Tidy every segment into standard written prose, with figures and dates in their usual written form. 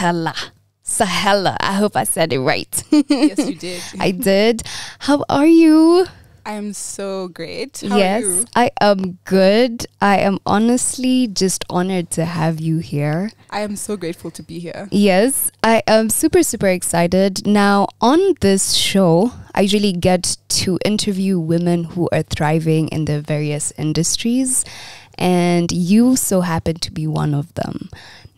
Sachela. Sachela. I hope I said it right. Yes, you did. I did. How are you? I am so great. How are you? I am good. I am honestly just honored to have you here. I am so grateful to be here. Yes, I am super, super excited. Now, on this show, I usually get to interview women who are thriving in their various industries, and you so happen to be one of them.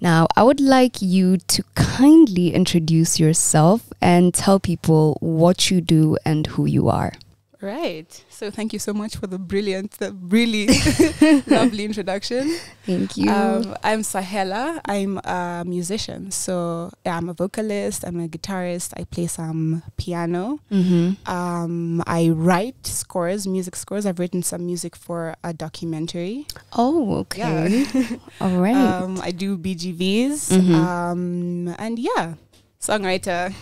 Now, I would like you to kindly introduce yourself and tell people what you do and who you are. Right. So thank you so much for the really lovely introduction. Thank you. I'm Sachela. I'm a musician. So yeah, I'm a vocalist. I'm a guitarist. I play some piano. I write scores, music scores. I've written some music for a documentary. Oh, okay. Yeah. All right. I do BGVs. And yeah. Songwriter.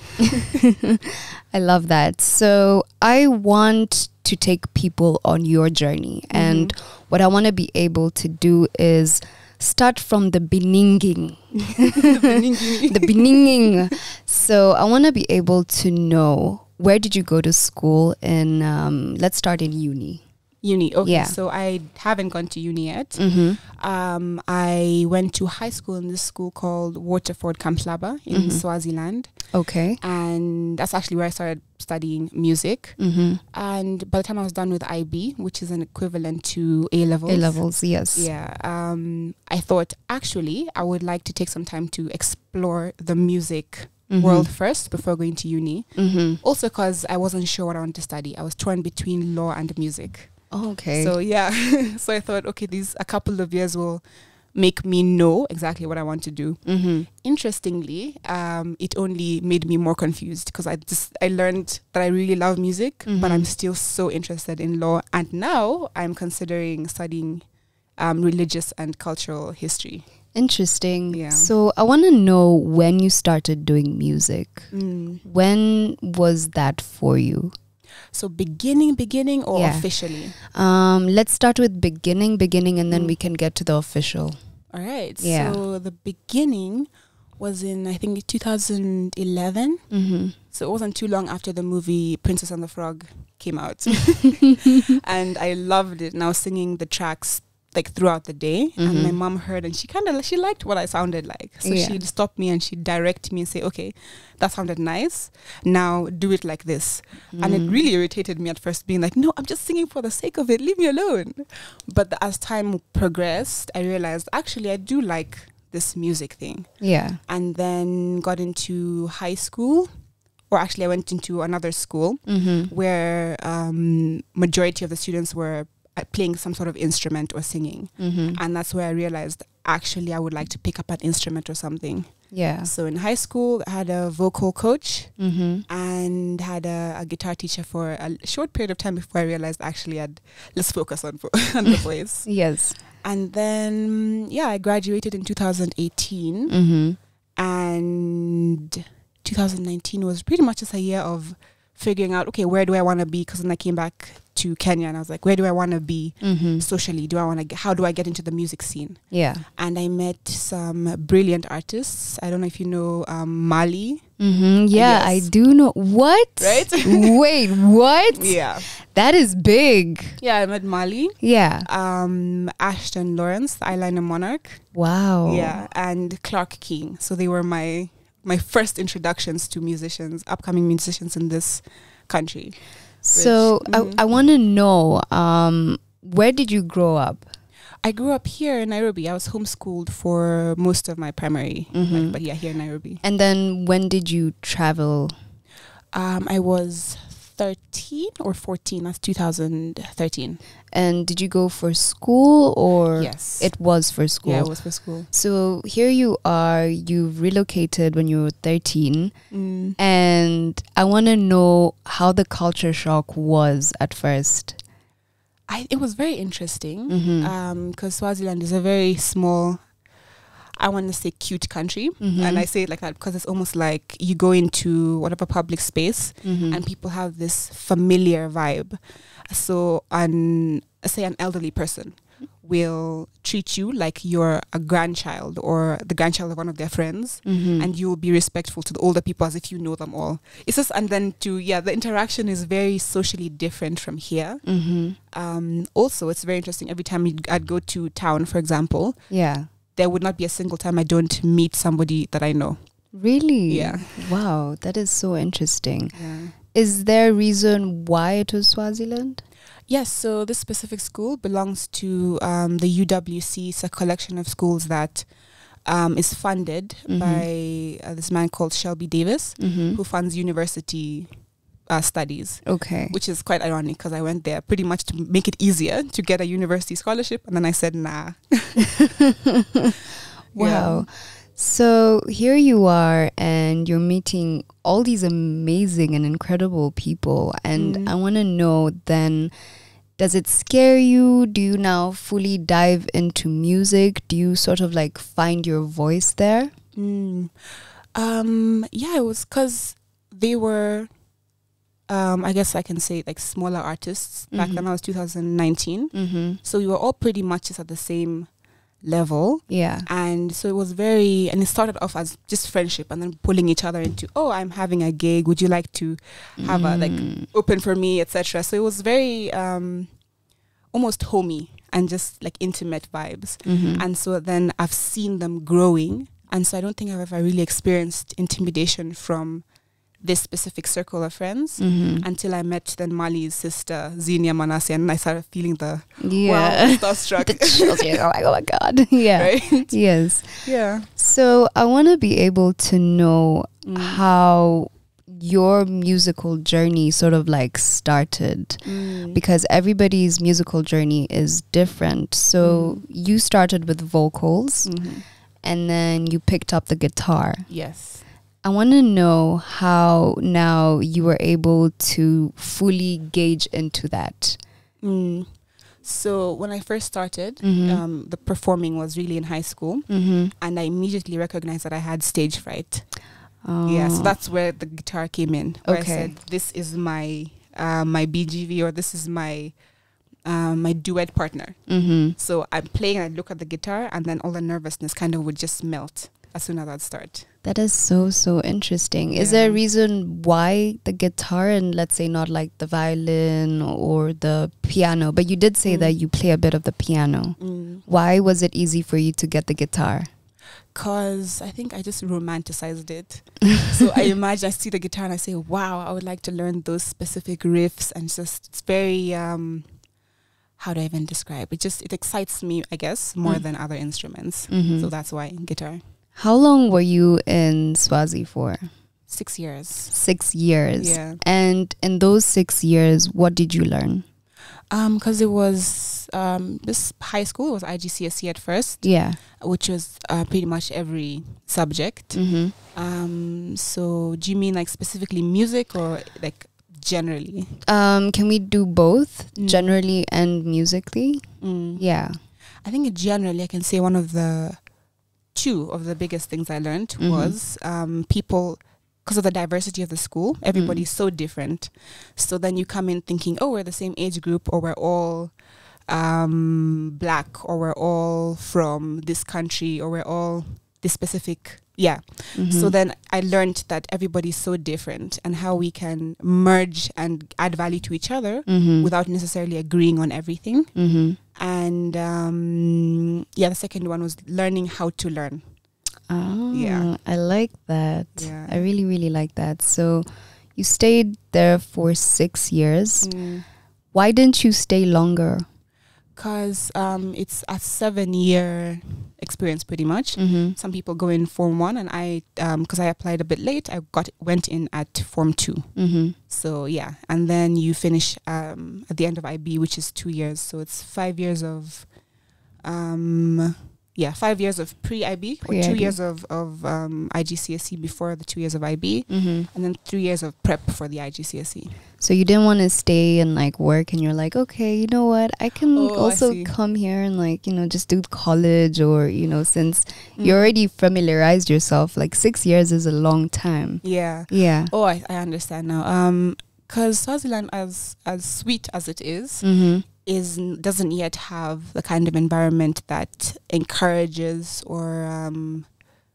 I love that. So I want to take people on your journey, and what I want to be able to do is start from the beginning. The beginning. So I want to be able to know, where did you go to school in, let's start in uni. Uni, okay. Yeah. So I haven't gone to uni yet. I went to high school in this school called Waterford Kamhlaba in Swaziland. Okay. And that's actually where I started studying music. And by the time I was done with IB, which is an equivalent to A-levels. A-levels, yes. Yeah. I thought, actually, I would like to take some time to explore the music world first before going to uni. Also because I wasn't sure what I wanted to study. I was torn between law and music. Oh, okay. So yeah, so I thought, okay, a couple of years will make me know exactly what I want to do. Interestingly, it only made me more confused because I learned that I really love music, but I'm still so interested in law. And now I'm considering studying religious and cultural history. Interesting. Yeah. So I want to know when you started doing music. When was that for you? So beginning or officially? Let's start with beginning, and then we can get to the official. All right. Yeah. So the beginning was in, I think, 2011. So it wasn't too long after the movie Princess and the Frog came out. And I loved it. And I was singing the tracks like throughout the day, and my mom heard, and she liked what I sounded like. So she'd stop me and she'd direct me and say, okay, that sounded nice, now do it like this. And it really irritated me at first, being like, no, I'm just singing for the sake of it, leave me alone. But as time progressed, I realized actually I do like this music thing. Yeah. And then got into high school, or actually I went into another school where majority of the students were playing some sort of instrument or singing. And that's where I realized actually I would like to pick up an instrument or something. Yeah. So in high school I had a vocal coach and had a guitar teacher for a short period of time before I realized actually let's focus on the voice. Yes. And then I graduated in 2018 and 2019 was pretty much just a year of figuring out, okay, where do I want to be? Because then I came back to Kenya and I was like, where do I want to be socially? How do I get into the music scene? Yeah. And I met some brilliant artists. I don't know if you know Mali. Yeah, I do know. What? Right? Wait, what? Yeah. That is big. Yeah, I met Mali. Yeah. Ashton Lawrence, the Eyeliner Monarch. Wow. Yeah. And Clark King. So they were my first introductions to upcoming musicians in this country. So I want to know, where did you grow up? I grew up here in Nairobi. I was homeschooled for most of my primary life, but yeah, here in Nairobi. And then when did you travel? I was 13 or 14. That's 2013. And did you go for school or? Yes. It was for school. Yeah, it was for school. So here you are, you relocated when you were 13. And I want to know how the culture shock was at first. It was very interesting because Swaziland is a very small, I want to say cute country. And I say it like that because it's almost like you go into whatever public space and people have this familiar vibe. So say an elderly person will treat you like you're a grandchild or the grandchild of one of their friends, and you'll be respectful to the older people as if you know them all. It's just, and then the interaction is very socially different from here. Also, it's very interesting. Every time I'd go to town, for example, there would not be a single time I don't meet somebody that I know. Really? Yeah. Wow, that is so interesting. Yeah. Is there a reason why it was Swaziland? Yes, so this specific school belongs to the UWC. It's a collection of schools that is funded by this man called Shelby Davis, who funds university studies. Okay. Which is quite ironic because I went there pretty much to make it easier to get a university scholarship, and then I said, nah. Wow. Yeah. So here you are and you're meeting all these amazing and incredible people, and I want to know then, does it scare you? Do you now fully dive into music? Do you sort of like find your voice there? Yeah, it was because they were, I guess I can say like smaller artists. Back then I was 2019. So we were all pretty much just at the same level. Yeah. And so it was and it started off as just friendship and then pulling each other into, oh, I'm having a gig. Would you like to have a, like, open for me, etc. So it was very almost homey and just like intimate vibes. And so then I've seen them growing. And so I don't think I've ever really experienced intimidation from this specific circle of friends until I met then Mali's sister, Zinia Manase, and I started feeling the wow, starstruck. The chills. Oh my God. Yeah. Right? Yes. Yeah. So I want to be able to know how your musical journey sort of like started, because everybody's musical journey is different. So you started with vocals and then you picked up the guitar. Yes. I want to know how now you were able to fully gauge into that. So when I first started, the performing was really in high school, and I immediately recognized that I had stage fright. Yeah, so that's where the guitar came in. Where I said, this is my my BGV, or this is my my duet partner. So I'm playing and I look at the guitar, and then all the nervousness kind of would just melt as soon as I'd start. That is so interesting. Is there a reason why the guitar and let's say not like the violin or the piano, but you did say that you play a bit of the piano. Why was it easy for you to get the guitar? Because I think I just romanticized it. So I imagine, I see the guitar and I say, wow, I would like to learn those specific riffs, and it's very, how do I even describe it? It excites me, I guess, more than other instruments. So that's why guitar. How long were you in Swazi for? 6 years. 6 years. Yeah. And in those 6 years, what did you learn? Because it was this high school, it was IGCSE at first. Yeah. Which was pretty much every subject. So do you mean like specifically music or like generally? Can we do both, generally and musically? Yeah. I think generally I can say one of the two of the biggest things I learned was people, because of the diversity of the school, everybody's so different. So then you come in thinking, oh, we're the same age group, or we're all black, or we're all from this country, or we're all this specific, So then I learned that everybody's so different, and how we can merge and add value to each other without necessarily agreeing on everything. And the second one was learning how to learn. Oh, yeah. I like that. Yeah. I really like that. So you stayed there for 6 years. Why didn't you stay longer? Because it's a 7-year experience pretty much. Some people go in Form 1, and I, because I applied a bit late, I went in at Form 2. So yeah, and then you finish at the end of IB, which is 2 years. So it's 5 years of 5 years of pre-IB, or 2 years of IGCSE before the 2 years of IB, and then 3 years of prep for the IGCSE. So you didn't want to stay and like work, and you're like, okay, you know what, I can also come here and like, you know, just do college, or, you know, since you already familiarized yourself, like 6 years is a long time. Yeah. Oh, I understand now. Because Swaziland, as sweet as it is, doesn't yet have the kind of environment that encourages or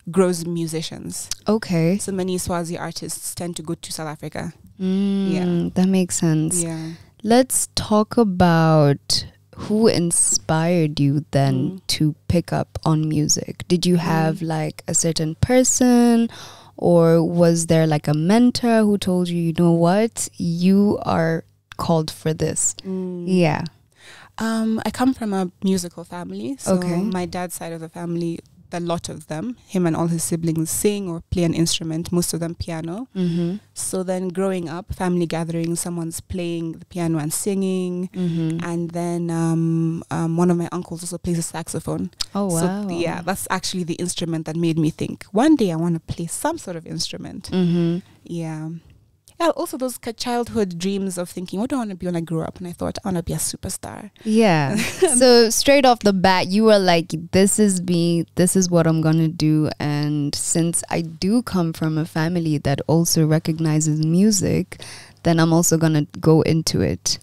grows musicians. Okay. So many Swazi artists tend to go to South Africa. That makes sense. Yeah. Let's talk about who inspired you then to pick up on music. Did you have like a certain person, or was there like a mentor who told you, you know what, you are called for this? Yeah. I come from a musical family. So my dad's side of the family, a lot of them, him and all his siblings sing or play an instrument, most of them piano. So then growing up, family gatherings, someone's playing the piano and singing. And then one of my uncles also plays a saxophone. Oh, wow. So yeah, that's actually the instrument that made me think, one day I want to play some sort of instrument. Yeah. Yeah, also those childhood dreams of thinking, what do I want to be when I grow up? And I thought, I want to be a superstar. Yeah. So straight off the bat, you were like, this is me, this is what I'm going to do. And since I do come from a family that also recognizes music, then I'm also going to go into it.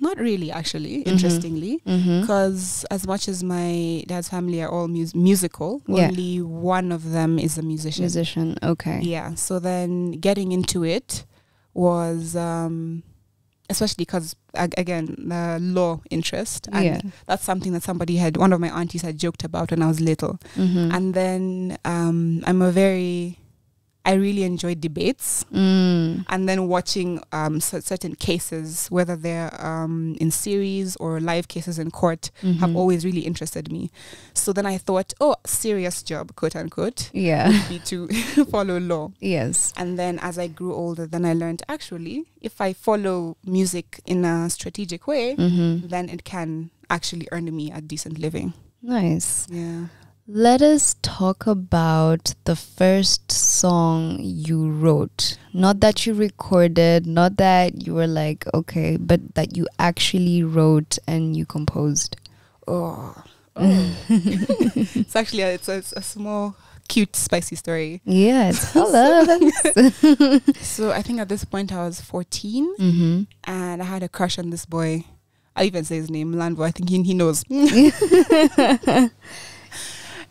Not really, actually, interestingly, because as much as my dad's family are all musical, only one of them is a musician. Okay. Yeah, so then getting into it was, especially because, again, the law interest. And that's something that one of my aunties had joked about when I was little. And then I really enjoy debates, and then watching certain cases, whether they're in series or live cases in court, have always really interested me. So then I thought, serious job, quote unquote, would be to follow law. Yes. And then as I grew older, then I learned, actually, if I follow music in a strategic way, then it can actually earn me a decent living. Nice. Yeah. Let us talk about the first song you wrote. Not that you recorded, not that you were like, okay, but that you actually wrote and you composed. It's actually it's a small, cute, spicy story. Yeah, tell us. So I think at this point I was 14, and I had a crush on this boy. I even say his name, Landvo. I think he knows.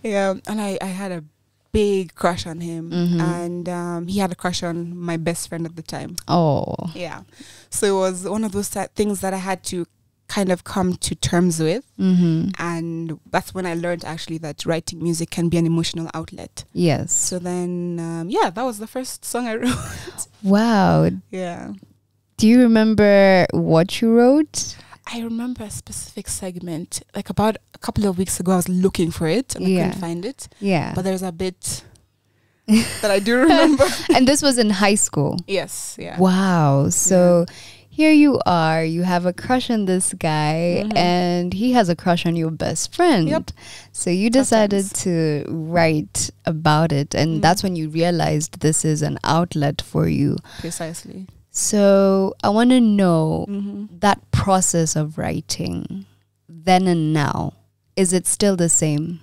Yeah, and I had a big crush on him, and he had a crush on my best friend at the time. Oh. Yeah. So it was one of those things that I had to kind of come to terms with, and that's when I learned actually that writing music can be an emotional outlet. Yes. So then, that was the first song I wrote. Wow. Yeah. Do you remember what you wrote? I remember a specific segment, like about a couple of weeks ago, I was looking for it and I couldn't find it. Yeah. But there's a bit that I do remember. And this was in high school? Yes. Yeah. Wow. So here you are, you have a crush on this guy and he has a crush on your best friend. Yep. So you decided to write about it, and that's when you realized this is an outlet for you. Precisely. So I want to know that process of writing then and now. Is it still the same?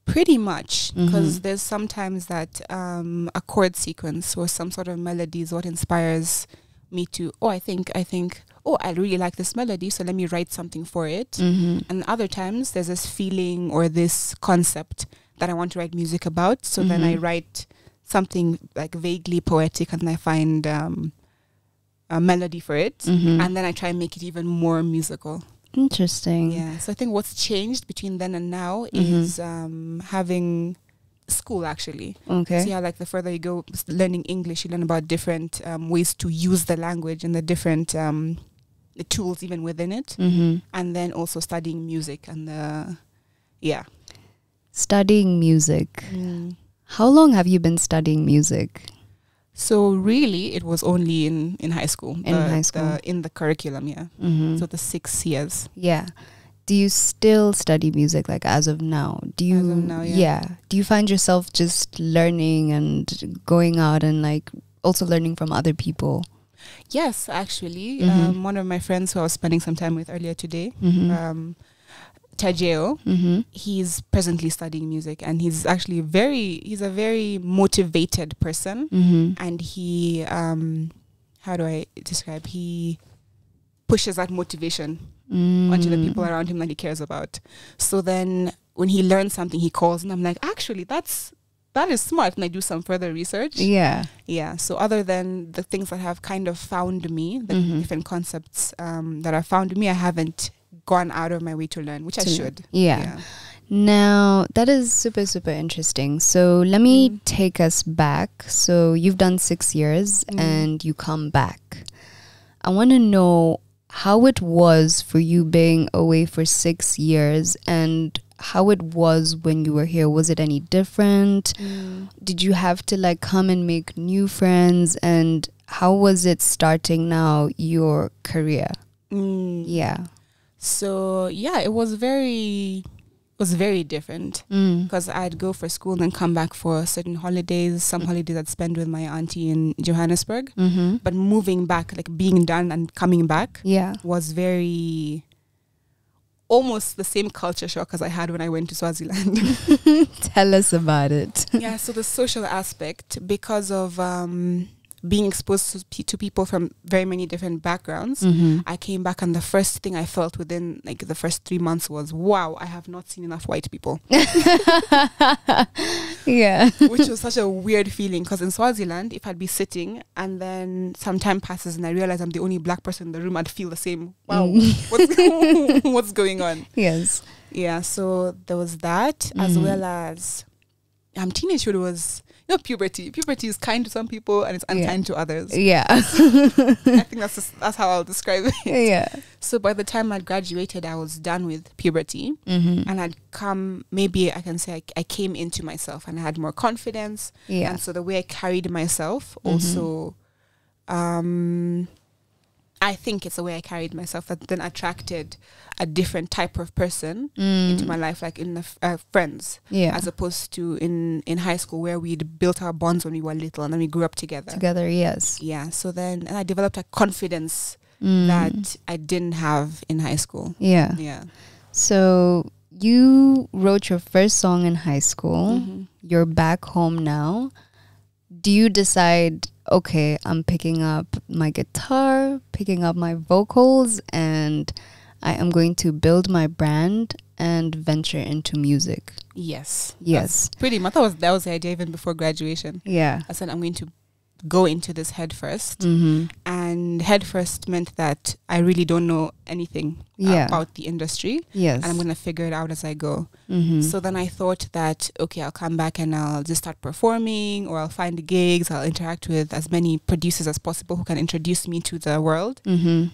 Pretty much, because there's sometimes that a chord sequence or some sort of melody is what inspires me to, I really like this melody, so let me write something for it. And other times there's this feeling or this concept that I want to write music about, so then I write something like vaguely poetic and I find a melody for it, and then I try and make it even more musical. Interesting. Yeah, so I think what's changed between then and now is having school, actually. Okay. So yeah, like the further you go learning English, you learn about different ways to use the language and the different the tools even within it, and then also studying music and studying music. How long have you been studying music? So really, it was only in high school. In the curriculum, yeah. So the 6 years. Yeah. Do you still study music, like as of now? As of now, yeah. Do you find yourself just learning and going out and like also learning from other people? Yes, actually. One of my friends who I was spending some time with earlier today, Takeover, he's presently studying music, and he's actually he's a very motivated person, and he how do I describe, he pushes that motivation onto the people around him that he cares about. So then when he learns something, he calls, and I'm like, actually, that is smart. And I do some further research. Yeah. Yeah. So other than the things that have kind of found me, the different concepts that have found me, I haven't gone out of my way to learn, which I should. Yeah. Now, that is super, super interesting. So let me take us back. So you've done 6 years and you come back. I want to know how it was for you being away for 6 years and how it was when you were here. Was it any different? Did you have to like come and make new friends? And how was it starting now your career? Yeah. So yeah, it was very different because I'd go for school and then come back for certain holidays. Some holidays I'd spend with my auntie in Johannesburg. But moving back, like being done and coming back, was very almost the same culture shock as I had when I went to Swaziland. Tell us about it. Yeah, so the social aspect, because of being exposed to people from very many different backgrounds, I came back and the first thing I felt within like the first 3 months was, wow, I have not seen enough white people. Yeah. Which was such a weird feeling because in Swaziland, if I'd be sitting and then some time passes and I realize I'm the only black person in the room, I'd feel the same. Wow, what's going on? Yes. Yeah, so there was that as well as teenagehood was... puberty. Puberty is kind to some people and it's unkind to others. Yeah. I think that's how I'll describe it. Yeah. So by the time I'd graduated, I was done with puberty, and I'd come. Maybe I can say I came into myself and I had more confidence. Yeah. And so the way I carried myself also, I think it's the way I carried myself that then attracted a different type of person into my life, like in the friends, as opposed to in high school where we'd built our bonds when we were little and then we grew up together. Yes. Yeah. So then I developed a confidence that I didn't have in high school. Yeah. Yeah. So you wrote your first song in high school. You're back home now. Do you decide, okay, I'm picking up my guitar, picking up my vocals, and I am going to build my brand and venture into music? Yes. Yes. That's pretty much. That was the idea even before graduation. Yeah. I said I'm going to go into this head first. And head first meant that I really don't know anything about the industry. Yes. And I'm going to figure it out as I go. So then I thought that, okay, I'll come back and I'll just start performing, or I'll find gigs. I'll interact with as many producers as possible who can introduce me to the world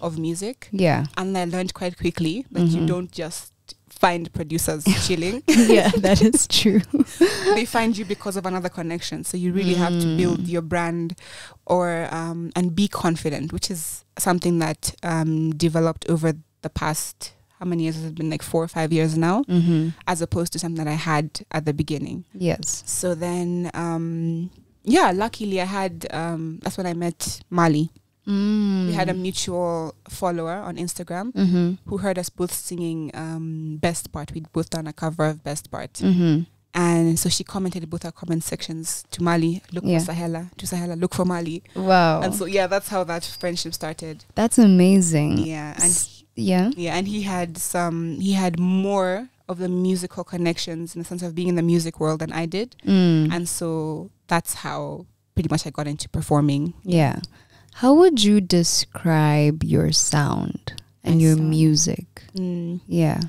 of music. Yeah. And I learned quite quickly that you don't just find producers chilling. Yeah, that is true. They find you because of another connection. So you really have to build your brand or and be confident, which is something that developed over the past, how many years has it been? Like 4 or 5 years now, as opposed to something that I had at the beginning. Yes. So then, luckily I had, that's when I met Mali. We had a mutual follower on Instagram who heard us both singing Best Part. We'd both done a cover of Best Part. And so she commented in both our comment sections to Mali, look for Sachela, to Sachela, look for Mali. Wow. And so, that's how that friendship started. That's amazing. Yeah. And and he had more of the musical connections in the sense of being in the music world than I did. And so that's how pretty much I got into performing. Yeah. How would you describe your sound and your music? Yeah.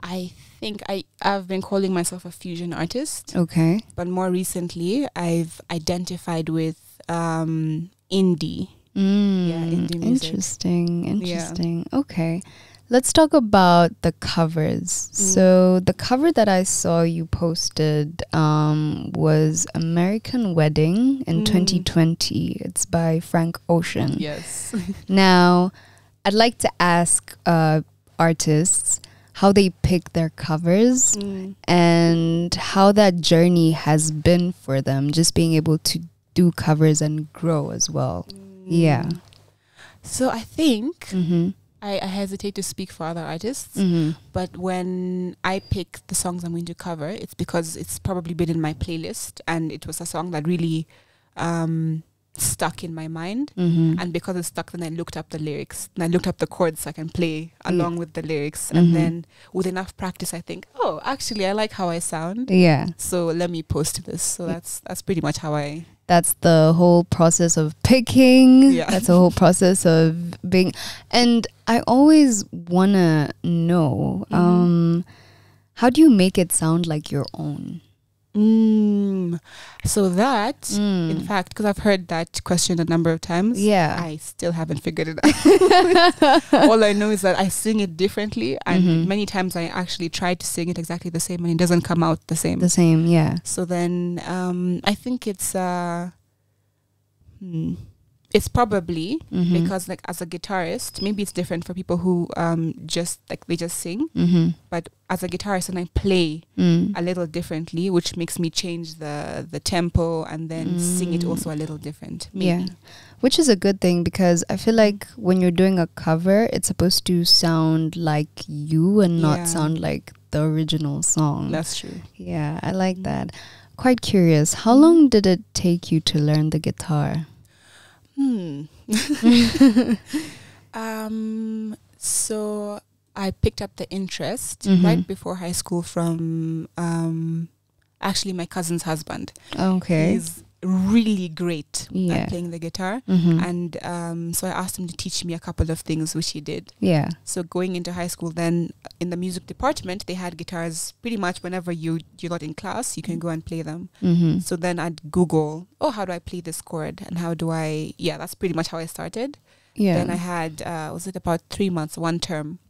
I think I've been calling myself a fusion artist. Okay. But more recently, I've identified with indie. Indie music. Interesting. Okay. Let's talk about the covers. So the cover that I saw you posted was American Wedding in 2020. It's by Frank Ocean. Yes. Now, I'd like to ask artists how they pick their covers and how that journey has been for them, just being able to do covers and grow as well. Yeah. So I think... I hesitate to speak for other artists, but when I pick the songs I'm going to cover, it's because it's probably been in my playlist and it was a song that really stuck in my mind. Mm-hmm. And because it's stuck, then I looked up the lyrics and I looked up the chords so I can play along with the lyrics. And then with enough practice, I think, oh, actually, I like how I sound. Yeah. So let me post this. So that's pretty much how I... That's the whole process of picking. Yeah. That's the whole process of being. And I always want to know, how do you make it sound like your own? So that, in fact, because I've heard that question a number of times, I still haven't figured it out. All I know is that I sing it differently, and many times I actually try to sing it exactly the same, and it doesn't come out the same. The same, yeah. So then, I think it's probably because, like, as a guitarist, maybe it's different for people who just sing. But as a guitarist, and I play a little differently, which makes me change the tempo and then sing it also a little different. Maybe. Yeah, which is a good thing, because I feel like when you're doing a cover, it's supposed to sound like you and not sound like the original song. That's true. Yeah, I like that. Quite curious, how long did it take you to learn the guitar? So I picked up the interest right before high school from actually my cousin's husband. Okay. He's really great at playing the guitar, and so I asked him to teach me a couple of things, which he did. Yeah. So going into high school, then in the music department, they had guitars pretty much whenever you're not in class, you can go and play them. So then I'd Google, how do I play this chord, and how do I? Yeah, that's pretty much how I started. Yeah. Then I had was it about 3 months, 1 term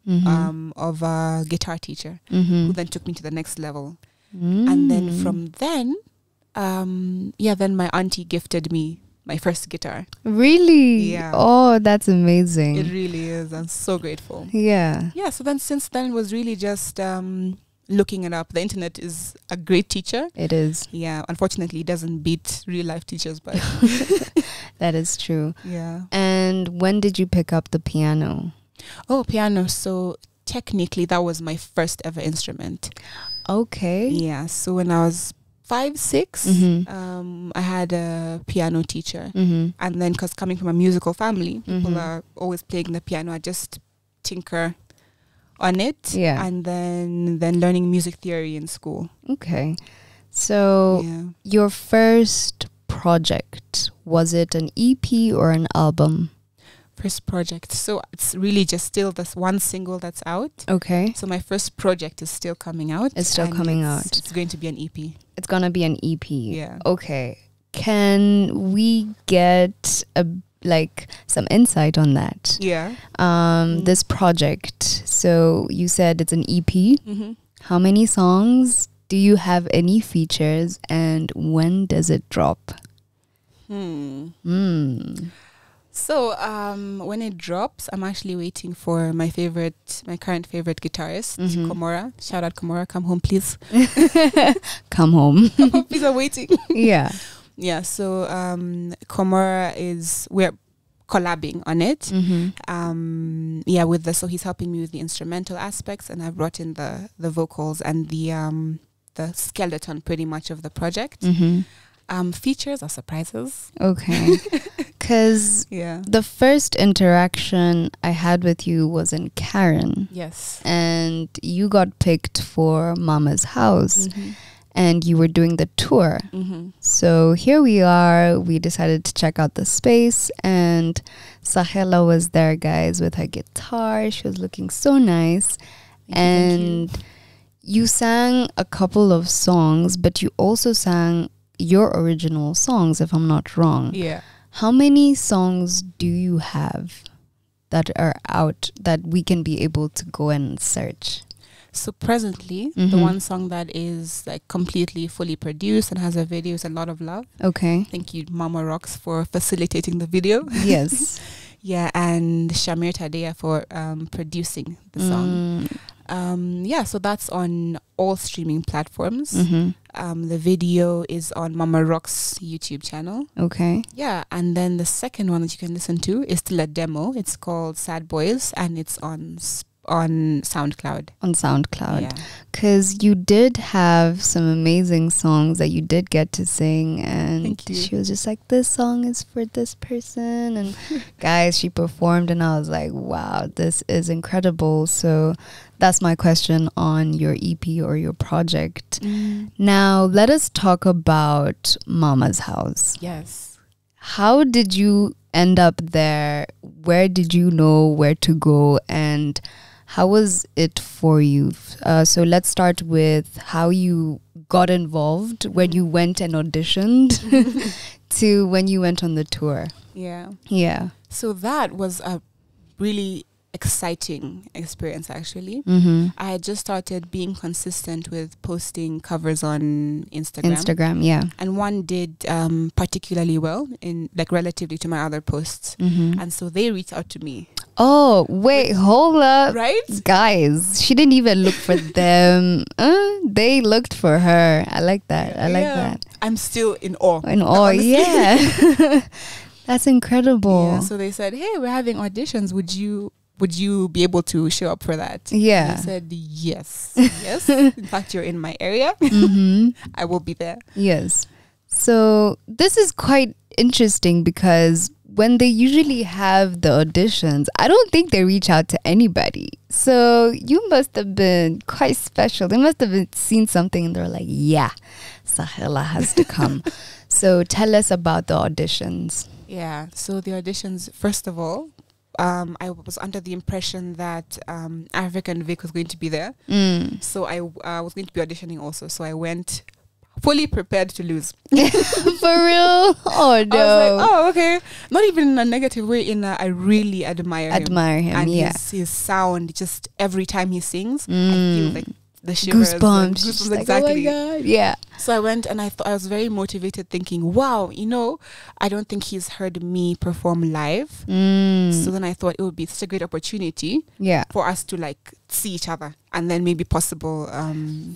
of a guitar teacher who then took me to the next level, and then from then. Then my auntie gifted me my first guitar. Really? Yeah. Oh, that's amazing. It really is. I'm so grateful. Yeah. Yeah, so then since then it was really just looking it up. The internet is a great teacher. It is. Yeah, unfortunately it doesn't beat real life teachers, but that is true. Yeah. And when did you pick up the piano? Oh, piano. So technically that was my first ever instrument. Okay. Yeah, so when I was 5, 6, I had a piano teacher, and then because coming from a musical family, people are always playing the piano. I just tinker on it, and then learning music theory in school. Okay, so your first project, was it an EP or an album? First project. So it's really just still this one single that's out. Okay. So my first project is still coming out. It's still coming out. It's going to be an EP. It's going to be an EP. Yeah. Okay. Can we get some insight on that? Yeah. This project. So you said it's an EP. How many songs? Do you have any features? And when does it drop? So when it drops, I'm actually waiting for my current favorite guitarist, Komora. Shout out Komora, come home please. Come home. Come home please, I'm waiting. Yeah. Yeah, so Komora we're collabing on it. So he's helping me with the instrumental aspects, and I've brought in the vocals and the skeleton pretty much of the project. Features or surprises. Okay. Because the first interaction I had with you was in Karen. Yes. And you got picked for Mama's House. And you were doing the tour. So here we are. We decided to check out the space. And Sachela was there, guys, with her guitar. She was looking so nice. And you sang a couple of songs, but you also sang your original songs, if I'm not wrong. Yeah. How many songs do you have that are out that we can be able to go and search? So presently, the one song that is like completely fully produced and has a video is A Lot of Love. Okay. Thank you, Mama Rocks, for facilitating the video. Yes. Yeah, and Shamir Tadea for producing the song. So that's on all streaming platforms. The video is on Mama Rock's YouTube channel. Okay. Yeah, and then the second one that you can listen to is still a demo. It's called Sad Boys, and it's on on SoundCloud. On SoundCloud. Yeah. Because you did have some amazing songs that you did get to sing, and Thank you. she was just like, this song is for this person, and guys, she performed, and I was like, wow, this is incredible. So that's my question on your EP or your project. Now let us talk about Mama's House. Yes. How did you end up there? Where did you know where to go, and how was it for you? So let's start with how you got involved when you went and auditioned to when you went on the tour. Yeah. Yeah. So that was a really exciting experience, actually. I had just started being consistent with posting covers on Instagram. Yeah. And one did particularly well in like relatively to my other posts. And so they reached out to me. Oh, wait, hold up. Right? Guys, she didn't even look for them. They looked for her. I like that. I like that. I'm still in awe. In awe, yeah. That's incredible. Yeah, so they said, hey, we're having auditions. Would you be able to show up for that? Yeah. And I said, yes. Yes. In fact, you're in my area. I will be there. Yes. So this is quite interesting because when they usually have the auditions, I don't think they reach out to anybody. So you must have been quite special. They must have seen something and they're like, yeah, Sachela has to come. So tell us about the auditions. Yeah. So the auditions, first of all, I was under the impression that African Vic was going to be there. So I was going to be auditioning also. So I went fully prepared to lose. For real? Oh no. I was like, oh, okay. Not even in a negative way, I really admire him. And yeah. His sound, just every time he sings, I feel like the shivers. Goosebumps. Like, exactly. Oh my God. Yeah. So I went and I was very motivated thinking, wow, I don't think he's heard me perform live. So then I thought it would be such a great opportunity for us to like see each other and then maybe possible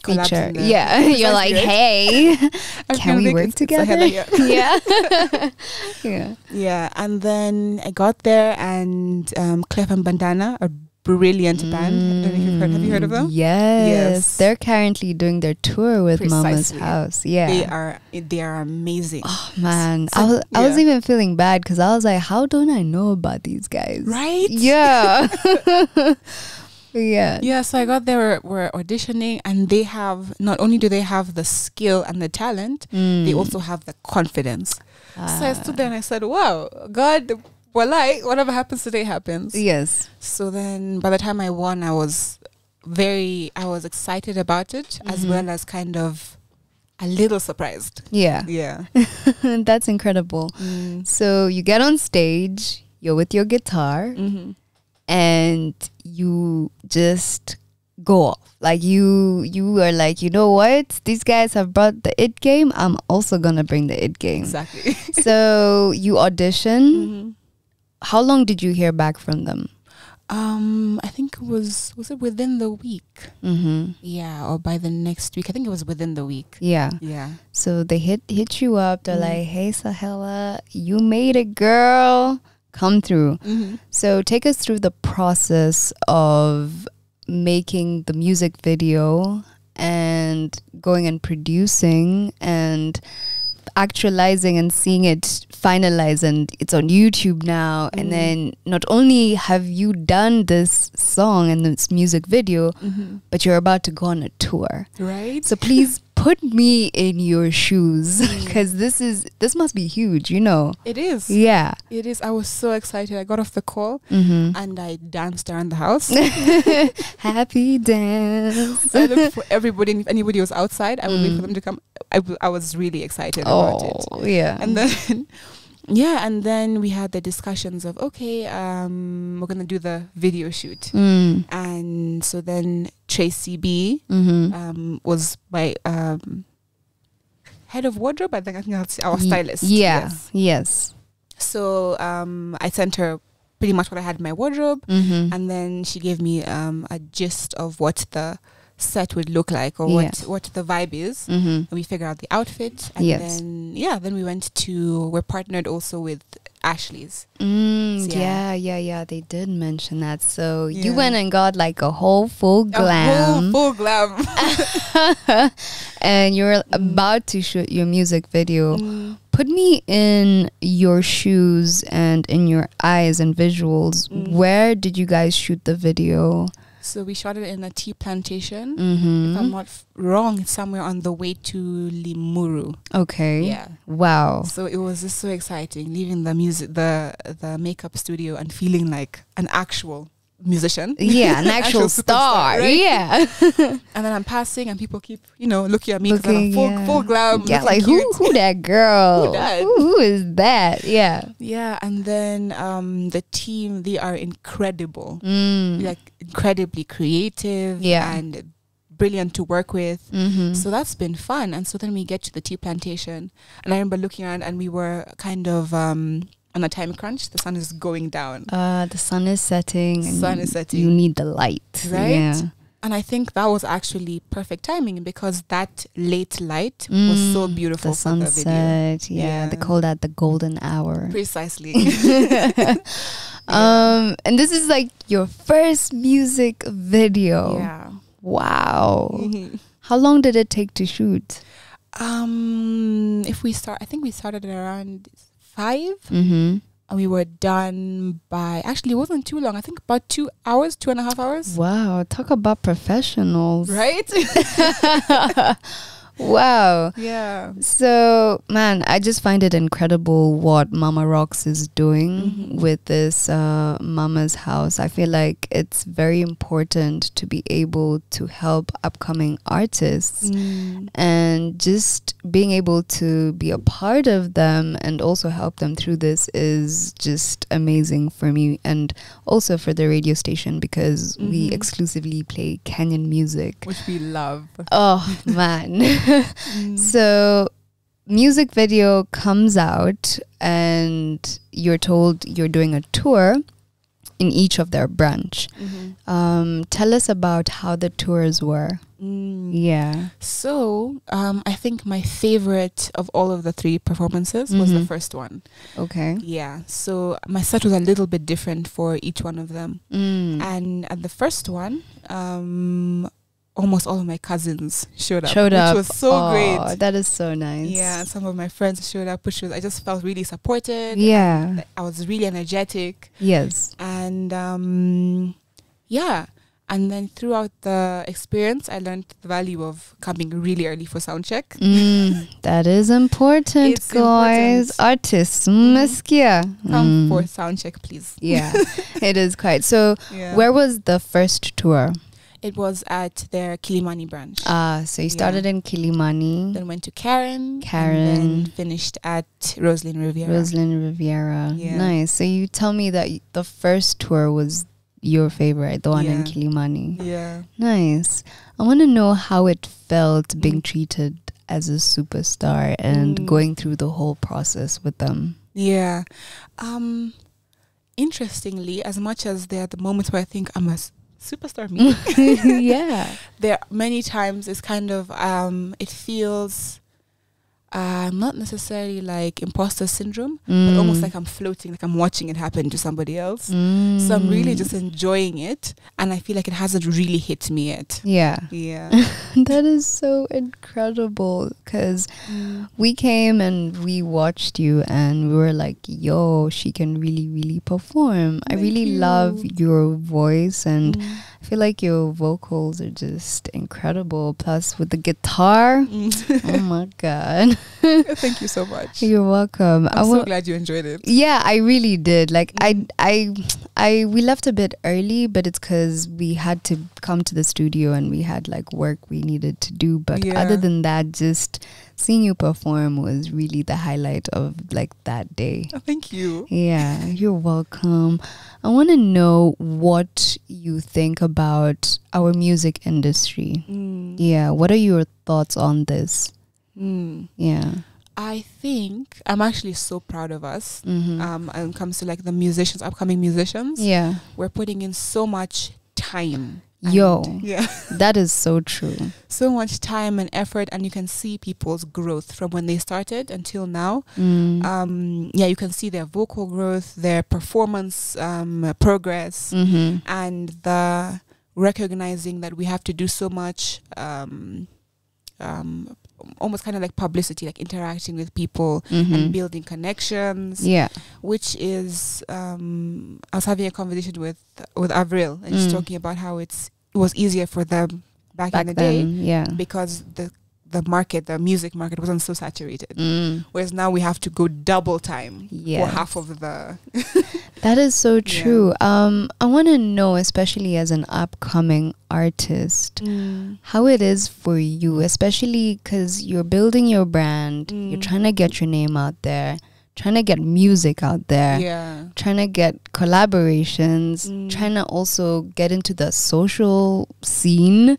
feature. Yeah. You're like, hey, can we work together? Yeah. Yeah. Yeah. And then I got there and Clef and Bandana are brilliant band. I don't know if you've heard. Have you heard of them? Yes. They're currently doing their tour with Mama's House. Yeah. They are amazing. Oh man. I was even feeling bad because I was like, how don't I know about these guys? Right? Yeah. Yeah. Yeah, so I got there, we're auditioning, and they have, not only do they have the skill and the talent, they also have the confidence. So I stood there and I said, wow, God, whatever happens today happens. Yes. So then by the time I won, I was excited about it, as well as kind of a little surprised. Yeah. Yeah. That's incredible. So you get on stage, you're with your guitar, and you just go off. Like you are like, you know what? These guys have brought the it game. I'm also gonna bring the it game. Exactly. So you audition. How long did you hear back from them? I think was it within the week? Yeah, or by the next week. I think it was within the week. Yeah. Yeah. So they hit you up. They're like, hey, Sachela, you made it, girl. Come through. So take us through the process of making the music video and going and producing and actualizing and seeing it finalized, and it's on YouTube now. And then not only have you done this song and this music video, but you're about to go on a tour. Right. So please put me in your shoes because this must be huge, It is. Yeah. It is. I was so excited. I got off the call and I danced around the house. Happy dance. I looked for everybody, and if anybody was outside, I would wait for them to come. I was really excited about it. Yeah. And then and then we had the discussions of, okay, we're gonna do the video shoot. And so then Tracy B was my head of wardrobe. I think that's our stylist. Yeah. Yes. So I sent her pretty much what I had in my wardrobe, and then she gave me a gist of what the set would look like, or what the vibe is. And we figured out the outfit, and then we're partnered also with Ashley's. Yeah. They did mention that. So you went and got like a whole full glam. And you're about to shoot your music video. Put me in your shoes and in your eyes and visuals. Where did you guys shoot the video? So we shot it in a tea plantation. If I'm not wrong, it's somewhere on the way to Limuru. Okay. Yeah. Wow. So it was just so exciting, leaving the makeup studio and feeling like an actual musician. Yeah, an actual star. Right? Yeah. And then I'm passing and people keep, looking at me because I'm full glam. Yeah, like who that girl? Who that? Who is that? Yeah. Yeah, and then the team, they are incredible. Like incredibly creative and brilliant to work with. So that's been fun. And so then we get to the tea plantation and I remember looking around and we were kind of on a time crunch. The sun is going down. The sun is setting. You need the light. Right? Yeah. And I think that was actually perfect timing because that late light was so beautiful the for sunset, the video. Yeah, they call that the golden hour. Precisely. And this is like your first music video. Yeah. Wow. How long did it take to shoot? I think we started at around 5. And we were done by, actually it wasn't too long, I think about 2 hours, 2.5 hours. Wow, talk about professionals. Right? Wow. Yeah. So, man, I just find it incredible what Mama Rocks is doing with this Mama's House. I feel like it's very important to be able to help upcoming artists and just being able to be a part of them and also help them through this is just amazing for me and also for the radio station because we exclusively play Kenyan music. Which we love. Oh, man. So music video comes out and you're told you're doing a tour in each of their branch. Tell us about how the tours were. Yeah. So I think my favorite of all of the 3 performances was the first one. Okay. Yeah. So my set was a little bit different for each one of them. And at the first one, almost all of my cousins showed up. Which was so great. That is so nice. Yeah, some of my friends showed up, I just felt really supported. Yeah. I was really energetic. Yes. And and then throughout the experience, I learned the value of coming really early for sound check. That is important, It's guys. important. Artists, muskia. Come for sound check, please. Yeah, it is quite. So, where was the first tour? It was at their Kilimani branch. So you started in Kilimani. Then went to Karen. And then finished at Roslyn Riviera. Yeah. Nice. So you tell me that the first tour was your favorite, the one in Kilimani. Yeah. Nice. I want to know how it felt being treated as a superstar and going through the whole process with them. Yeah. Interestingly, as much as there are the moments where I think I'm a superstar me. Yeah. There are many times it's kind of it feels not necessarily like imposter syndrome, but almost like I'm floating, like I'm watching it happen to somebody else. So I'm really just enjoying it, and I feel like it hasn't really hit me yet. Yeah. That is so incredible because we came and we watched you and we were like, yo, she can really, really perform. I really love your voice and I feel like your vocals are just incredible. Plus with the guitar, oh my God. Thank you so much. You're welcome. I'm so glad you enjoyed it. Yeah, I really did. Like we left a bit early, but it's because we had to come to the studio and we had like work we needed to do. But other than that, just seeing you perform was really the highlight of like that day. Oh, thank you. Yeah, you're welcome. I want to know what you think about our music industry. Yeah, what are your thoughts on this? Yeah, I think I'm actually so proud of us. When it comes to like the musicians, upcoming musicians. Yeah, we're putting in so much time Yo, yeah, that is so true. so much time and effort, and you can see people's growth from when they started until now. Yeah, you can see their vocal growth, their performance progress, and the recognizing that we have to do so much almost kind of like publicity, like interacting with people and building connections. Yeah. Which is I was having a conversation with Avril, and she's talking about how it was easier for them back in the day, because the music market wasn't so saturated. Whereas now we have to go double time for half of the That is so true. I want to know, especially as an upcoming artist, how it is for you, especially because you're building your brand, you're trying to get your name out there, trying to get music out there, trying to get collaborations, trying to also get into the social scene.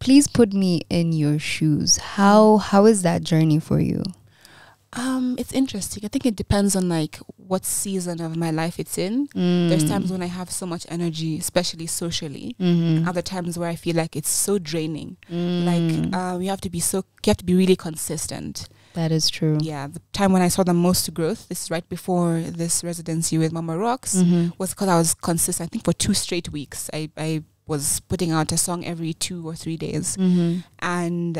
Please put me in your shoes. How is that journey for you? It's interesting. I think it depends on like what season of my life it's in. There's times when I have so much energy, especially socially. Other times where I feel like it's so draining. Like you have to be really consistent. That is true. Yeah, the time when I saw the most growth, this is right before this residency with Mama Rocks, was because I was consistent. I think for 2 straight weeks, I was putting out a song every 2 or 3 days, and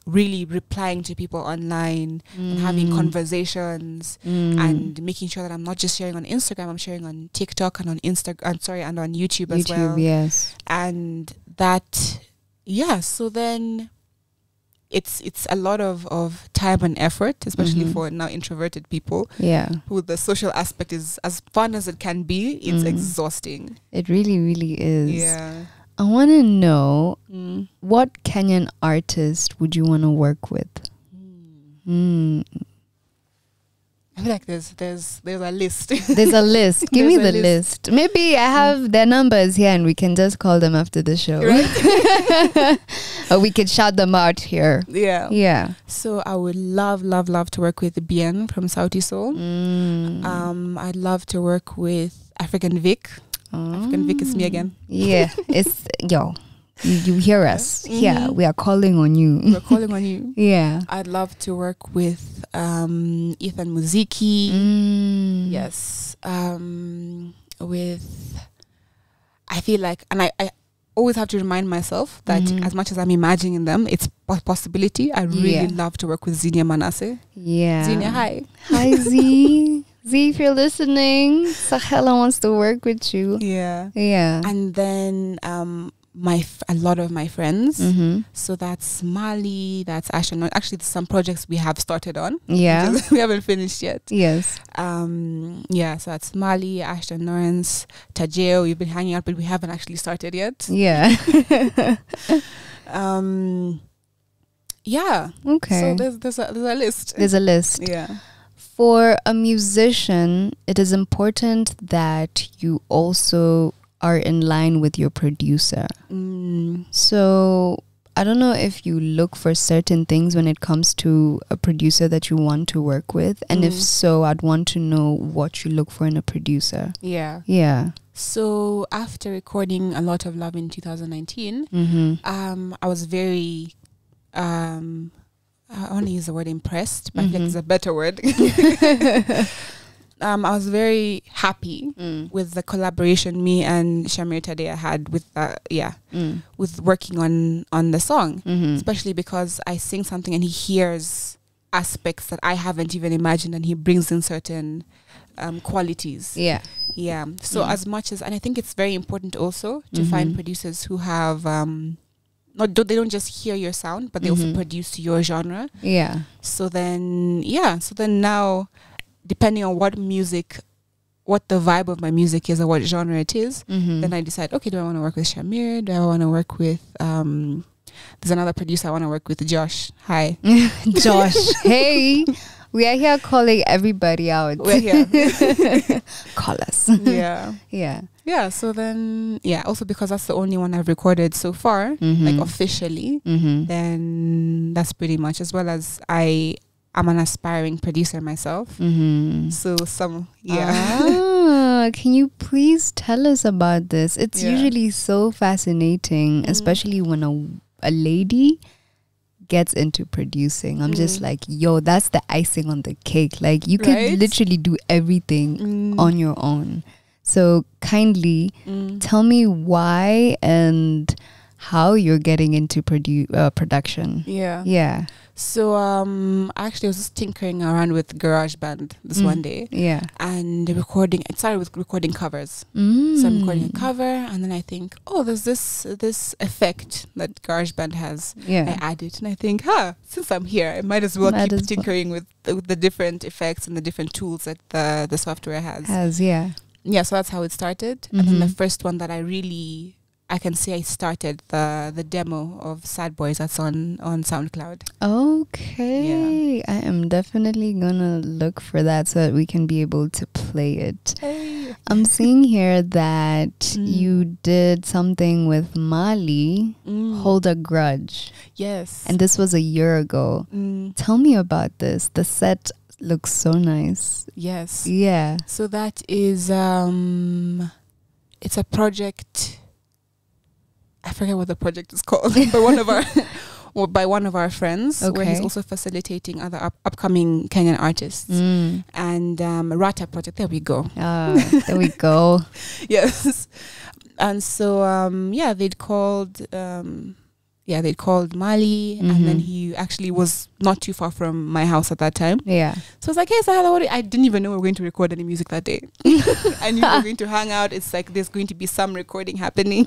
really replying to people online and having conversations and making sure that I'm not just sharing on Instagram, I'm sharing on TikTok and on and on YouTube as well. Yes. And that, so then it's a lot of time and effort, especially for now introverted people. Yeah. Who the social aspect is, as fun as it can be, it's exhausting. It really, really is. Yeah. I want to know, what Kenyan artist would you want to work with? I feel like there's a list. There's a list. Give me the list. Maybe I have their numbers here and we can just call them after the show. Right? Or we could shout them out here. Yeah. Yeah. So I would love to work with Bien from Sauti Soul. I'd love to work with African Vic. African Vic is me again. Yeah. It's You hear us. Yeah, we are calling on you. We're calling on you. Yeah. I'd love to work with Ethan Muziki. Yes. I feel like, and I always have to remind myself that as much as I'm imagining them, it's a possibility. I really love to work with Zinia Manasseh. Yeah. Zinia, hi. Hi, Z. Z, if you're listening, Sachela wants to work with you. Yeah. Yeah. And then a lot of my friends. So that's Mali, that's Ashton. Actually, there's some projects we have started on. Yeah. We haven't finished yet. Yes. So that's Mali, Ashton Lawrence, Tajeo. We've been hanging out, but we haven't actually started yet. Yeah. Yeah. Okay. So there's a list. There's a list. Yeah. For a musician, it is important that you also are in line with your producer. So I don't know if you look for certain things when it comes to a producer that you want to work with, and if so, I'd want to know what you look for in a producer. Yeah. So after recording A Lot of Love in 2019, I was very I want to use the word impressed, but I think it's a better word. I was very happy with the collaboration me and Shamir Tadea had with with working on the song, especially because I sing something and he hears aspects that I haven't even imagined, and he brings in certain qualities. Yeah. So as much as, and I think it's very important also to find producers who have they don't just hear your sound, but they also produce your genre. Yeah. So then now, depending on what the vibe of my music is or what genre it is, then I decide, okay, do I want to work with Shamir? Do I want to work with, there's another producer I want to work with, Josh. Hi. Josh. Hey. We are here calling everybody out. We're here. Call us. Yeah. Yeah. Yeah. So then, also because that's the only one I've recorded so far, like officially, then that's pretty much, as well as I'm an aspiring producer myself. So can you please tell us about this? It's usually so fascinating, especially when a lady gets into producing. I'm just like, yo, that's the icing on the cake. Like, you could literally do everything on your own. So kindly tell me why and how you're getting into production. Yeah. So actually I was just tinkering around with GarageBand this one day. Yeah. And it started with recording covers. So I'm recording a cover, and then I think, oh, there's this effect that GarageBand has. I add it, and I think, since I'm here, I might as well keep tinkering with the different effects and the different tools that the software has. Yeah, so that's how it started. And then the first one that I can say I started the demo of Sad Boys that's on SoundCloud. Okay. I am definitely gonna look for that so that we can be able to play it. I'm seeing here that you did something with Mali, Hold a Grudge. Yes. And this was a year ago. Tell me about this. The set looks so nice. Yes. Yeah. So that is it's a project. I forget what the project is called, but by one of our friends, where he's also facilitating other upcoming Kenyan artists. And Rata project. There we go. There we go. Yes. And so they'd called Mali, and then he actually was not too far from my house at that time. Yeah. So I was like, hey, Sachela, I didn't even know we were going to record any music that day. I knew we were going to hang out. It's like there's going to be some recording happening.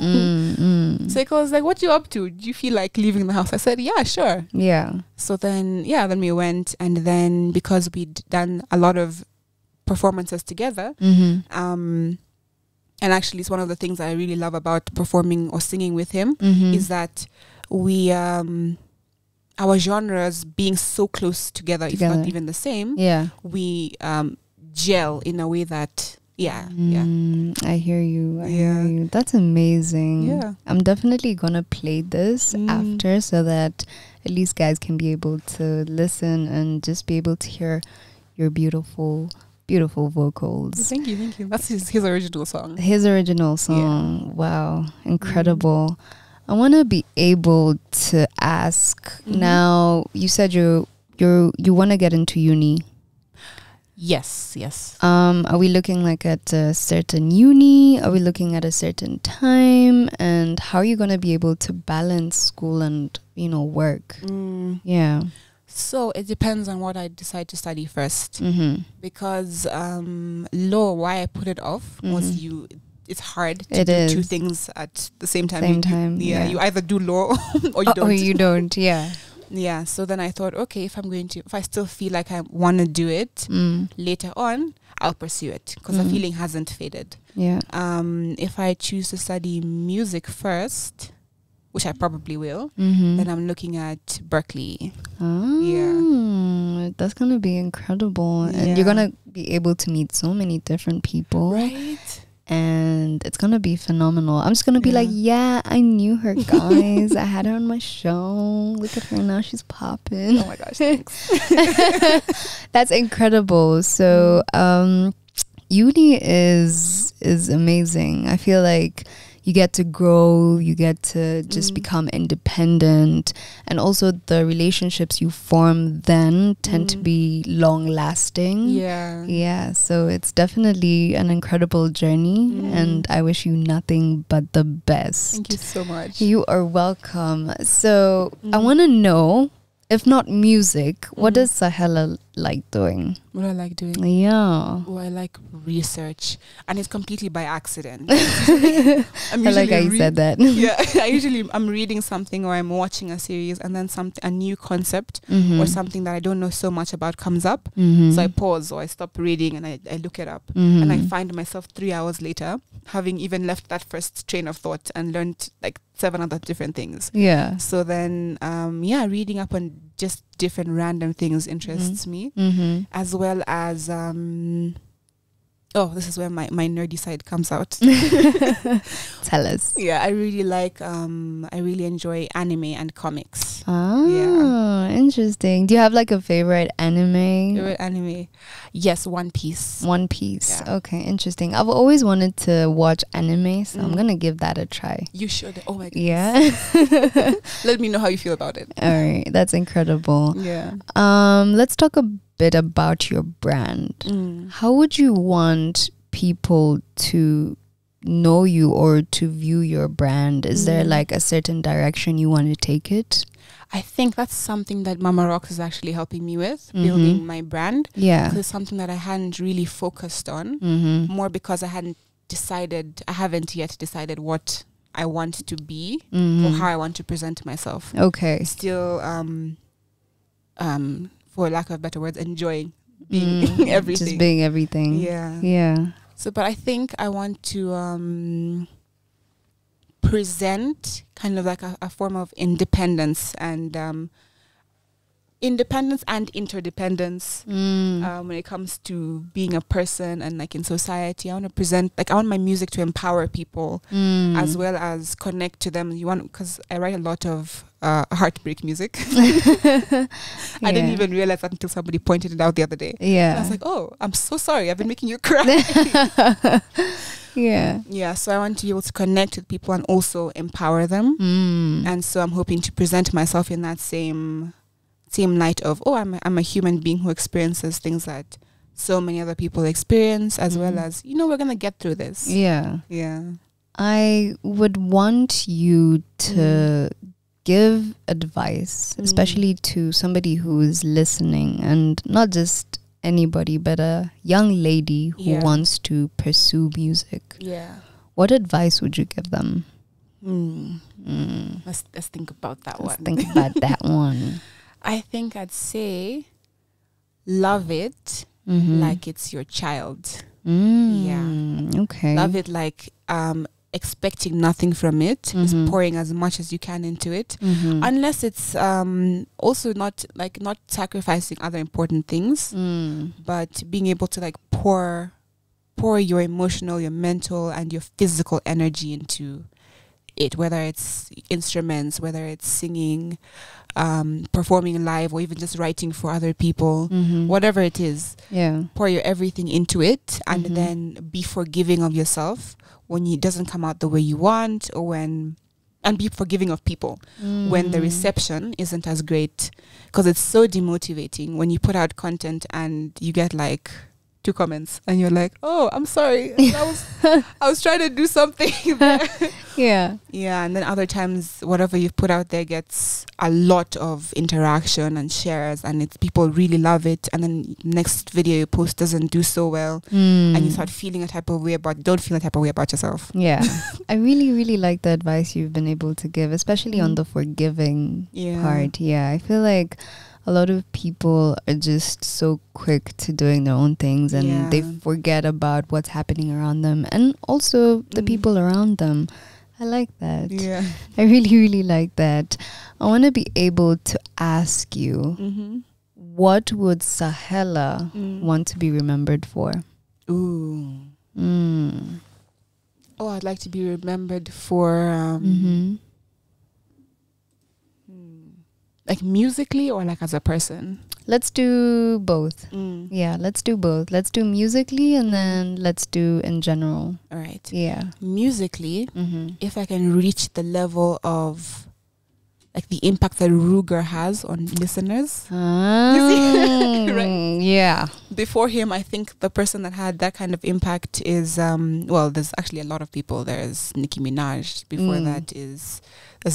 So I was like, what you up to? Do you feel like leaving the house? I said, yeah, sure. Yeah. So then we went, and then because we'd done a lot of performances together, and actually it's one of the things I really love about performing or singing with him is that we our genres being so close together, if not even the same, we gel in a way that I hear you. That's amazing. I'm definitely gonna play this after, so that at least guys can be able to listen and just be able to hear your beautiful vocals. Thank you. That's his original song. Wow, incredible. I want to be able to ask now. You said you want to get into uni. Yes. Are we looking like at a certain uni? Are we looking at a certain time? And how are you going to be able to balance school and work? Yeah. So it depends on what I decide to study first. Because law, why I put it off was it's hard to do two things at the same time. You either do law or you don't. Or you don't, Yeah, so then I thought, okay, if I still feel like I want to do it later on, I'll pursue it, because the feeling hasn't faded. Yeah. If I choose to study music first, which I probably will, then I'm looking at Berkeley. That's going to be incredible. And you're going to be able to meet so many different people. Right. And it's going to be phenomenal. I'm just going to be like, I knew her, guys. I had her on my show. Look at her now. She's popping. Oh my gosh, thanks. That's incredible. So uni is amazing. I feel like you get to grow, you get to just become independent, and also the relationships you form then tend to be long lasting. Yeah, so it's definitely an incredible journey, and I wish you nothing but the best. Thank you so much. You are welcome. So I want to know, if not music, what does Sachela like doing? What I like doing? Yeah. Oh, I like research. And it's completely by accident. I like how you said that. I'm reading something, or I'm watching a series, and then a new concept or something that I don't know so much about comes up. So I pause, or I stop reading, and I look it up. And I find myself 3 hours later having even left that first train of thought and learned like 7 other different things. Yeah. So then, reading up on just different random things interests me, as well as this is where my nerdy side comes out. Tell us. I really enjoy anime and comics. Interesting. Interesting. Do you have like a favorite anime? Favorite anime? Yes, One Piece. One Piece. Yeah. Okay, interesting. I've always wanted to watch anime, so I'm gonna give that a try. You should. Oh my goodness. Yeah. Let me know how you feel about it. All right, that's incredible. Yeah. Let's talk a bit about your brand. How would you want people to know you or to view your brand? Is there like a certain direction you want to take it? I think that's something that Mama Rocks is actually helping me with, building my brand. Yeah. It's something that I hadn't really focused on, more because I haven't yet decided what I want to be or how I want to present myself. Okay. Still, for lack of better words, enjoying being everything. Just being everything. Yeah. Yeah. So, but I think I want to present kind of like a form of independence and interdependence when it comes to being a person and like in society. I want to present, like I want my music to empower people as well as connect to them. Because I write a lot of heartbreak music. I didn't even realize that until somebody pointed it out the other day. Yeah. And I was like, oh, I'm so sorry. I've been making you cry. Yeah. Yeah, so I want to be able to connect with people and also empower them. And so I'm hoping to present myself in that same light of, oh, I'm a human being who experiences things that so many other people experience, as well as, we're going to get through this. Yeah. Yeah. I would want you to give advice, especially to somebody who is listening, and not just anybody, but a young lady who wants to pursue music. Yeah. What advice would you give them? Let's think about that one. Let's think about that one. I think I'd say love it like it's your child. Yeah. Okay. Love it like expecting nothing from it, just pouring as much as you can into it, unless it's also not sacrificing other important things, but being able to like pour your emotional, your mental, and your physical energy into it, whether it's instruments, whether it's singing, performing live, or even just writing for other people, whatever it is. Yeah. Pour your everything into it, and then be forgiving of yourself when it doesn't come out the way you want, and be forgiving of people when the reception isn't as great, because it's so demotivating when you put out content and you get like 2 comments and you're like, oh, I'm sorry, I was trying to do something there. Yeah. And then other times whatever you've put out there gets a lot of interaction and shares, and it's people really love it, and then next video you post doesn't do so well, and you start feeling a type of way don't feel a type of way about yourself. Yeah. I really, really like the advice you've been able to give, especially on the forgiving part. Yeah. I feel like a lot of people are just so quick to doing their own things, and they forget about what's happening around them and also the people around them. I like that. Yeah. I really, really like that. I want to be able to ask you, what would Sachela want to be remembered for? Ooh. Oh, I'd like to be remembered for like musically or like as a person? Let's do both. Yeah, let's do both. Let's do musically and then let's do in general. All right. Yeah. Musically, if I can reach the level of like the impact that Ruger has on listeners. Right? Yeah. Before him, I think the person that had that kind of impact is, there's actually a lot of people. There's Nicki Minaj. Before that there's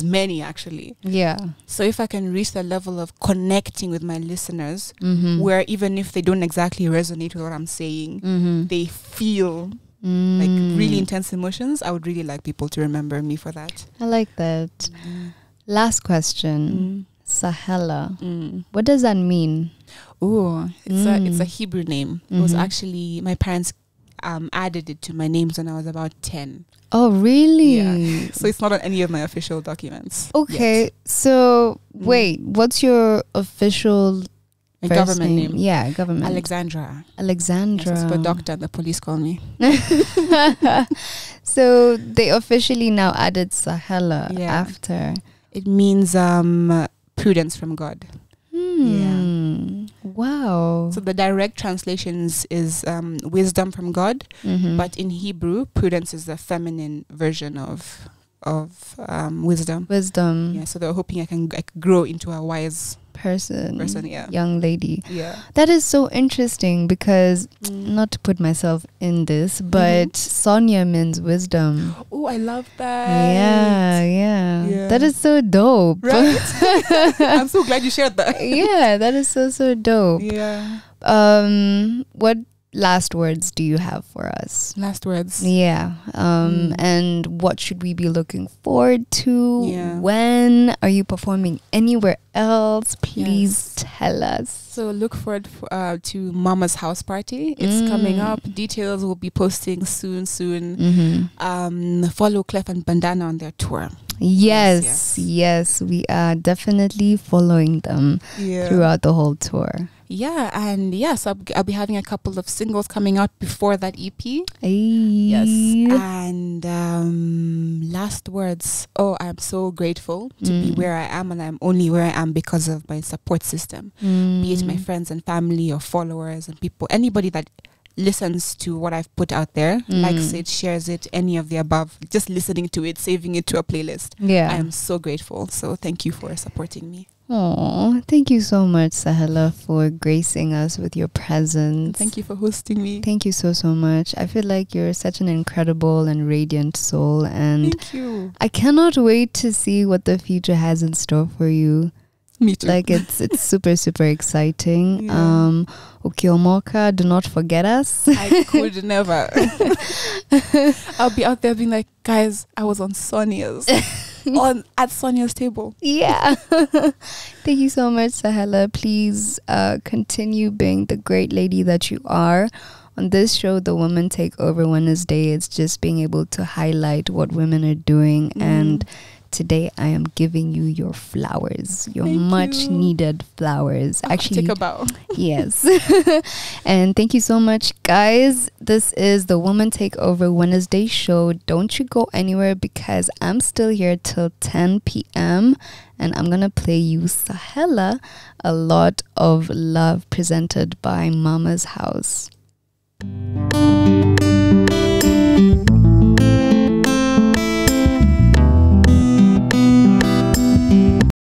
many actually. Yeah. So if I can reach the level of connecting with my listeners, where even if they don't exactly resonate with what I'm saying, they feel like really intense emotions, I would really like people to remember me for that. I like that. Last question. Sachela. What does that mean? Oh, it's a Hebrew name. It was actually, my parents added it to my names when I was about 10. Oh, really? Yeah. So it's not on any of my official documents. Okay. Yet. So wait, what's your official government name? Yeah, government. Alexandra. Yes, that's what the doctor and the police call me. So they officially now added Sachela after. It means prudence from God. Yeah. Wow. So the direct translations is wisdom from God, but in Hebrew, prudence is the feminine version of wisdom. Yeah. So they're hoping I could grow into a wise person. Yeah. Young lady. Yeah. That is so interesting because not to put myself in this, but Sonia means wisdom. Oh, I love that. Yeah. That is so dope. Right? I'm so glad you shared that. Yeah, that is so dope. Yeah. What last words do you have for us? Last words. Yeah. And what should we be looking forward to? Yeah. When are you performing anywhere else? Please tell us. So look forward to Mama's house party. It's coming up. Details will be posting soon. Follow Clef and Bandana on their tour. Yes, we are definitely following them throughout the whole tour. Yeah, and so I'll be having a couple of singles coming out before that EP. Yes. And last words. Oh, I'm so grateful to be where I am, and I'm only where I am because of my support system. Be it my friends and family or followers and people, anybody that listens to what I've put out there, likes it, shares it, any of the above, just listening to it, saving it to a playlist. Yeah. I am so grateful. So thank you for supporting me. Oh, thank you so much, Sachela, for gracing us with your presence. Thank you for hosting me. Thank you so much. I feel like you're such an incredible and radiant soul, and thank you. I cannot wait to see what the future has in store for you. Me too. Like it's super exciting. Okiomoka, do not forget us. I could never. I'll be out there being like, guys, I was on Sonia's at Sonia's table. Yeah. Thank you so much, Sachela. Please continue being the great lady that you are. On this show, The Woman Takeover Wednesday, it's just being able to highlight what women are doing, and today I am giving you your flowers, your much needed flowers. Actually, take a bow. Yes. And thank you so much, guys. This is the Woman Takeover Wednesday show. Don't you go anywhere because I'm still here till 10 p.m. and I'm gonna play you Sachela, A Lot of Love, presented by Mama's House.